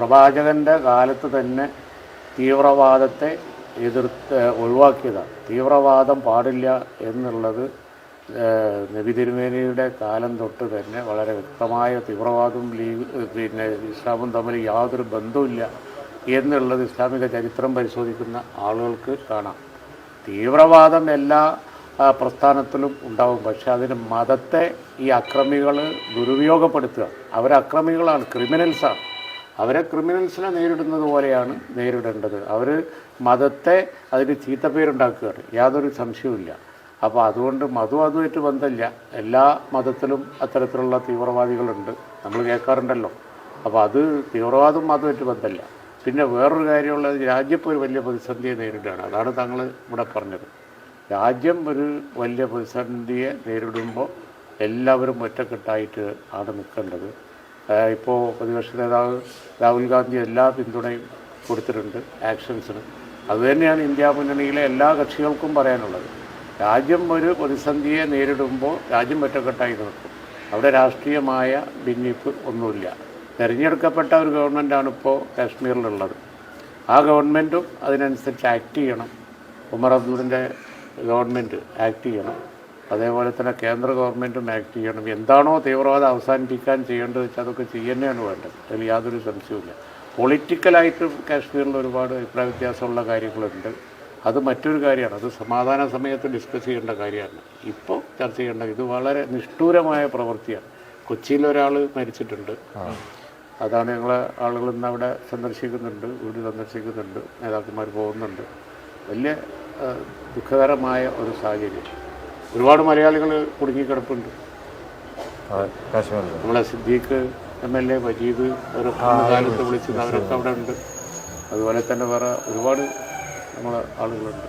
പ്രവാചകൻ്റെ കാലത്ത് തന്നെ തീവ്രവാദത്തെ ഒഴിവാക്കിയതാണ്. തീവ്രവാദം പാടില്ല എന്നുള്ളത് നബി തിരുമേനിയുടെ കാലം തൊട്ട് തന്നെ വളരെ വ്യക്തമായ തീവ്രവാദവും ഇസ്ലാമും തമ്മിൽ യാതൊരു ബന്ധവുമില്ല എന്നുള്ളത് ഇസ്ലാമിക ചരിത്രം പരിശോധിക്കുന്ന ആളുകൾക്ക് കാണാം. തീവ്രവാദം എല്ലാ പ്രസ്ഥാനത്തിലും ഉണ്ടാവും. പക്ഷെ അതിന് മതത്തെ ഈ അക്രമികൾ ദുരുപയോഗപ്പെടുത്തുക. അവരക്രമികളാണ്, ക്രിമിനൽസാണ്. അവരെ ക്രിമിനൽസിനെ നേരിടുന്നത് പോലെയാണ് നേരിടേണ്ടത്. അവർ മതത്തെ അതിന് ചീത്തപ്പേരുണ്ടാക്കുകയാണ്, യാതൊരു സംശയവുമില്ല. അപ്പോൾ അതുകൊണ്ട് അതുമായിട്ട് ബന്ധമില്ല. എല്ലാ മതത്തിലും അത്തരത്തിലുള്ള തീവ്രവാദികളുണ്ട്, നമ്മൾ കേൾക്കാറുണ്ടല്ലോ. അപ്പോൾ അത് തീവ്രവാദം മതമായിട്ട് ബന്ധമില്ല. പിന്നെ വേറൊരു കാര്യമുള്ളത്, രാജ്യം ഒരു വലിയ പ്രതിസന്ധിയെ നേരിടുകയാണ്. അതാണ് താങ്കൾ ഇവിടെ പറഞ്ഞത്. രാജ്യം ഒരു വലിയ പ്രതിസന്ധിയെ നേരിടുമ്പോൾ എല്ലാവരും ഒറ്റക്കെട്ടായിട്ട് ആണ് നിൽക്കേണ്ടത്. ഇപ്പോൾ പ്രതിപക്ഷ നേതാവ് രാഹുൽ ഗാന്ധി എല്ലാ പിന്തുണയും കൊടുത്തിട്ടുണ്ട് ആക്ഷൻസിന്. അതുതന്നെയാണ് ഇന്ത്യ മുന്നണിയിലെ എല്ലാ കക്ഷികൾക്കും പറയാനുള്ളത്. രാജ്യം ഒരു പ്രതിസന്ധിയെ നേരിടുമ്പോൾ രാജ്യം ഒറ്റക്കെട്ടായി നിൽക്കും. അവിടെ രാഷ്ട്രീയമായ ഭിന്നിപ്പ് ഒന്നുമില്ല. തിരഞ്ഞെടുക്കപ്പെട്ട ഒരു ഗവൺമെൻറ്റാണ് ഇപ്പോൾ കാശ്മീരിലുള്ളത്. ആ ഗവൺമെൻറ്റും അതിനനുസരിച്ച് ആക്ട് ചെയ്യണം. ഉമർ അബ്ദുളിൻ്റെ ഗവൺമെൻറ് ആക്ട് ചെയ്യണം. അതേപോലെ തന്നെ കേന്ദ്ര ഗവൺമെൻറ്റും ആക്ട് ചെയ്യണം. എന്താണോ തീവ്രവാദം അവസാനിപ്പിക്കാൻ ചെയ്യേണ്ടത് വെച്ചാൽ അതൊക്കെ ചെയ്യുന്നതാണ് വേണ്ടത്. അതിൽ യാതൊരു സംശയവുമില്ല. പൊളിറ്റിക്കലായിട്ട് കാശ്മീരിൽ ഒരുപാട് അഭിപ്രായ വ്യത്യാസമുള്ള കാര്യങ്ങളുണ്ട്. അത് മറ്റൊരു കാര്യമാണ്. അത് സമാധാന സമയത്ത് ഡിസ്കസ് ചെയ്യേണ്ട കാര്യമാണ്. ഇപ്പോൾ ചർച്ച ചെയ്യേണ്ട ഇത് വളരെ നിഷ്ഠൂരമായ പ്രവൃത്തിയാണ്. കൊച്ചിയിൽ ഒരാൾ മരിച്ചിട്ടുണ്ട്. അതാണ് ഞങ്ങളെ ആളുകൾ ഇന്ന് അവിടെ സന്ദർശിക്കുന്നുണ്ട്, വീട് സന്ദർശിക്കുന്നുണ്ട്, നേതാക്കന്മാർ പോകുന്നുണ്ട്. വലിയ ദുഃഖകരമായ ഒരു സാഹചര്യം. ഒരുപാട് മലയാളികൾ കുടുങ്ങിക്കിടപ്പുണ്ട്. നമ്മളെ സിദ്ദീഖ് MLA, മജീദ്, അവരൊക്കെ കാലത്ത് വിളിച്ചത് അവരൊക്കെ അവിടെ ഉണ്ട്. അതുപോലെ തന്നെ വേറെ ഒരുപാട് നമ്മളെ ആളുകളുണ്ട്.